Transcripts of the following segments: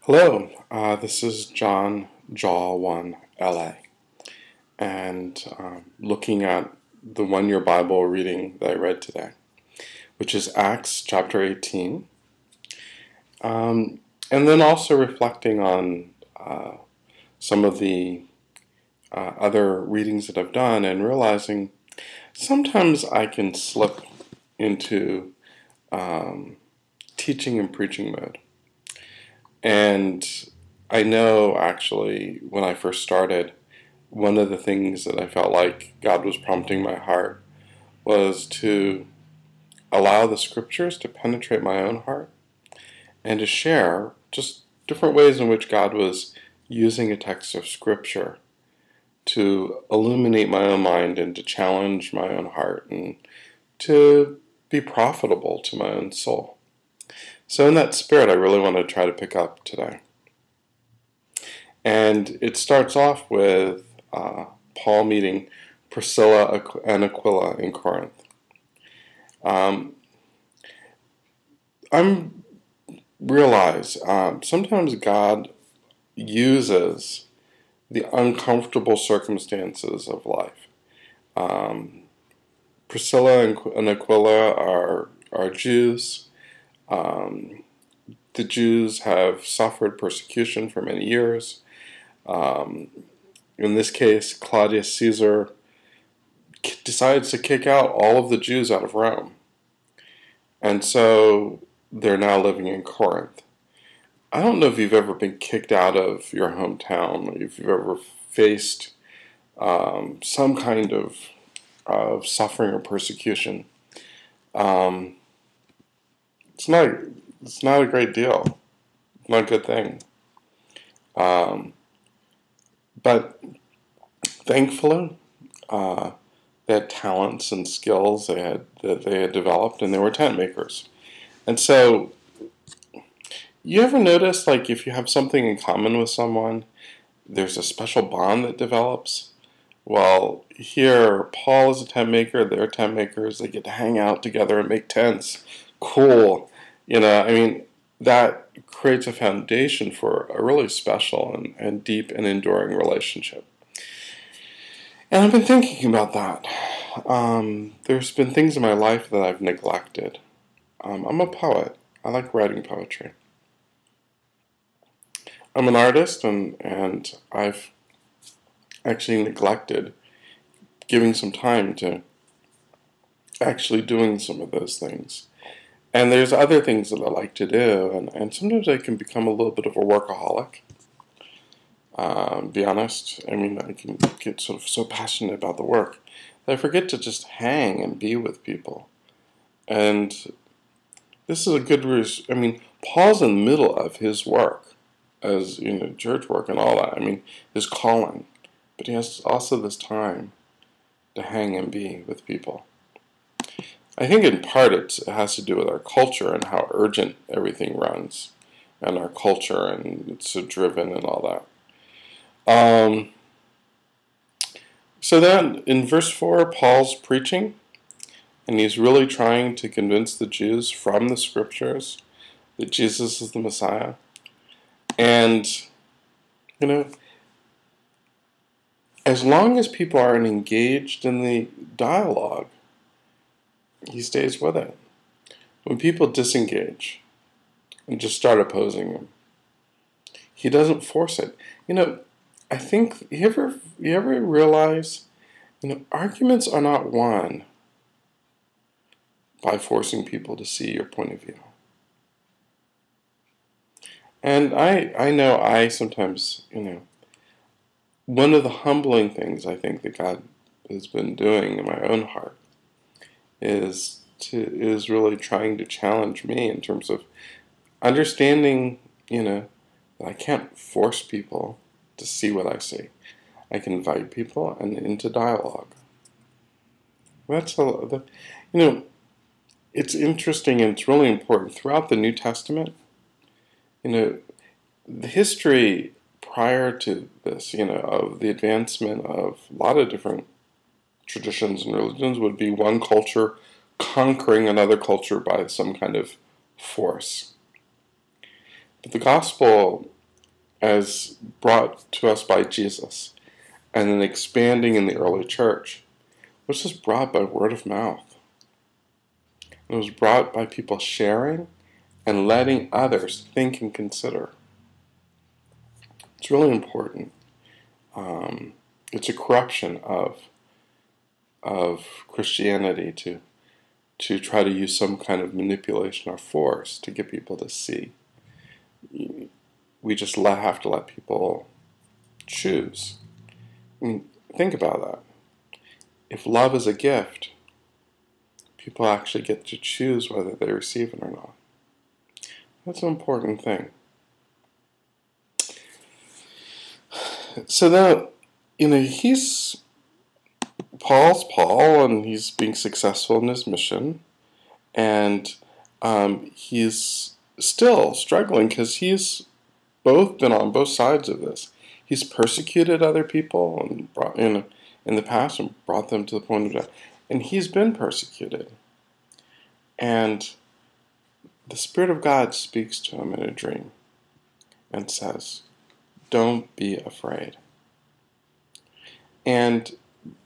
Hello, this is John Jaw 1 LA, and looking at the one-year Bible reading that I read today, which is Acts chapter 18, and then also reflecting on some of the other readings that I've done and realizing sometimes I can slip into teaching and preaching mode. And I know actually when I first started, one of the things that I felt like God was prompting my heart was to allow the scriptures to penetrate my own heart and to share just different ways in which God was using a text of scripture to illuminate my own mind and to challenge my own heart and to be profitable to my own soul. So in that spirit, I really want to try to pick up today. And it starts off with Paul meeting Priscilla and Aquila in Corinth. I realize sometimes God uses the uncomfortable circumstances of life. Priscilla and Aquila are Jews. The Jews have suffered persecution for many years. In this case, Claudius Caesar decides to kick out all of the Jews out of Rome. And so they're now living in Corinth. I don't know if you've ever been kicked out of your hometown, if you've ever faced some kind of suffering or persecution. It's not a great deal. It's not a good thing. But thankfully, they had talents and skills that they had developed, and they were tent makers. And so, you ever notice, like, if you have something in common with someone, there's a special bond that develops? Well, here, Paul is a tent maker, they're tent makers, they get to hang out together and make tents. Cool. That creates a foundation for a really special and deep and enduring relationship. And I've been thinking about that. There's been things in my life that I've neglected. I'm a poet. I like writing poetry. I'm an artist, and I've actually neglected giving some time to actually doing some of those things. And there's other things that I like to do, and sometimes I can become a little bit of a workaholic. Be honest, I can get sort of so passionate about the work that I forget to just hang and be with people. And this is a good reason. Paul's in the middle of his work, as church work and all that. His calling, but he has also this time to hang and be with people. I think in part it has to do with our culture and how urgent everything runs, and our culture, and it's so driven and all that. So then in verse 4, Paul's preaching, and he's really trying to convince the Jews from the scriptures that Jesus is the Messiah. And, as long as people aren't engaged in the dialogue, he stays with it. When people disengage and just start opposing him, he doesn't force it. I think, you ever realize, arguments are not won by forcing people to see your point of view. And I know I sometimes, one of the humbling things I think that God has been doing in my own heart is really trying to challenge me in terms of understanding, that I can't force people to see what I see. I can invite people into dialogue. It's interesting, and it's really important throughout the New Testament. The history prior to this, of the advancement of a lot of different traditions and religions would be one culture conquering another culture by some kind of force. But the gospel as brought to us by Jesus, and then expanding in the early church, was just brought by word of mouth. It was brought by people sharing and letting others think and consider. It's really important. It's a corruption of Christianity to try to use some kind of manipulation or force to get people to see. We just have to let people choose. I mean, think about that. If love is a gift, people actually get to choose whether they receive it or not. That's an important thing. So now, Paul's Paul, and he's being successful in his mission, and he's still struggling because he's been on both sides of this. He's persecuted other people and brought in the past and brought them to the point of death, and he's been persecuted. And the Spirit of God speaks to him in a dream and says, "Don't be afraid." And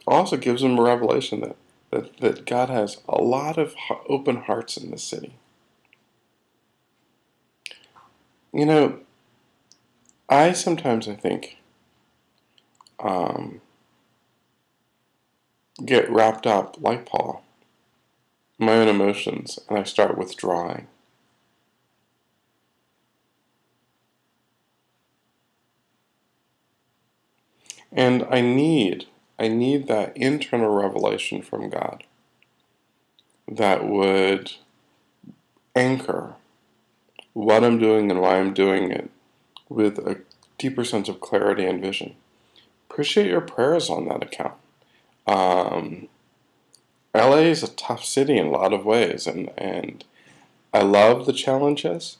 also gives him a revelation that God has a lot of open hearts in this city. I think, get wrapped up, like Paul, in my own emotions, and I start withdrawing. And I need that internal revelation from God that would anchor what I'm doing and why I'm doing it with a deeper sense of clarity and vision. Appreciate your prayers on that account. LA is a tough city in a lot of ways, and I love the challenges.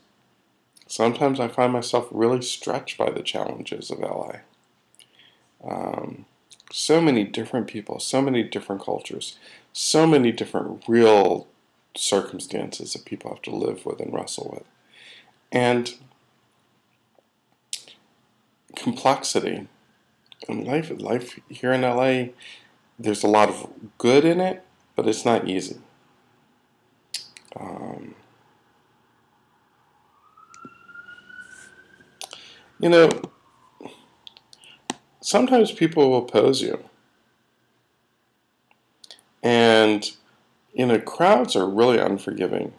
Sometimes I find myself really stretched by the challenges of LA. So many different people, so many different cultures, so many different real circumstances that people have to live with and wrestle with. And complexity. And life here in LA, there's a lot of good in it, but it's not easy. Sometimes people will oppose you. And, crowds are really unforgiving.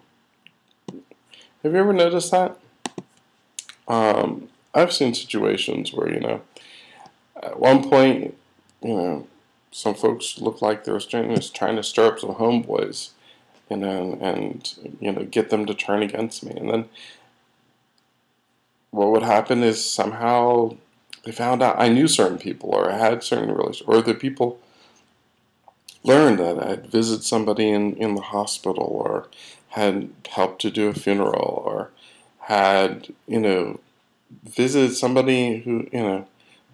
Have you ever noticed that? I've seen situations where, at one point, some folks looked like they were trying to stir up some homeboys, and get them to turn against me. And then what would happen is somehow they found out I knew certain people, or I had certain relations, or the people learned that I'd visit somebody in the hospital, or had helped to do a funeral, or had, visited somebody who,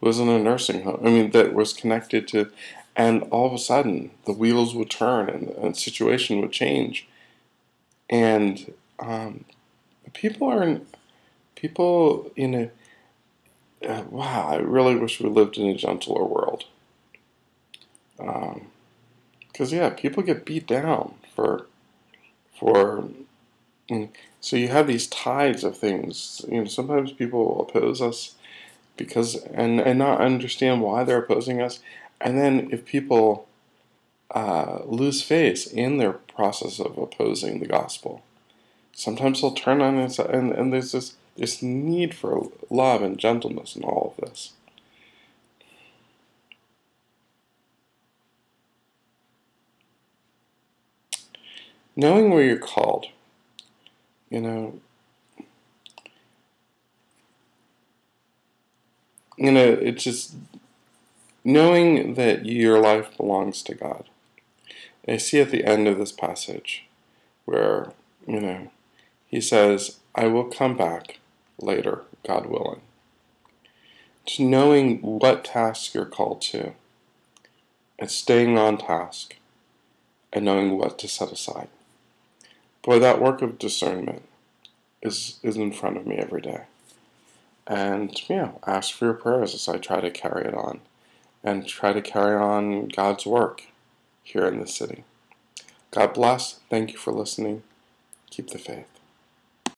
was in a nursing home. I mean, that was connected to, and all of a sudden the wheels would turn and the situation would change. And people, wow, I really wish we lived in a gentler world. Because people get beat down for so you have these tides of things. Sometimes people will oppose us and not understand why they're opposing us. And then if people lose face in their process of opposing the gospel, sometimes they'll turn on it, and there's this need for love and gentleness in all of this. Knowing where you're called, it's just knowing that your life belongs to God. And I see at the end of this passage where, he says, "I will come back later, God willing." Just knowing what task you're called to, and staying on task, and knowing what to set aside. Boy, that work of discernment is in front of me every day. and ask for your prayers as I try to carry it on and try to carry on God's work here in the city. God bless. Thank you for listening. Keep the faith.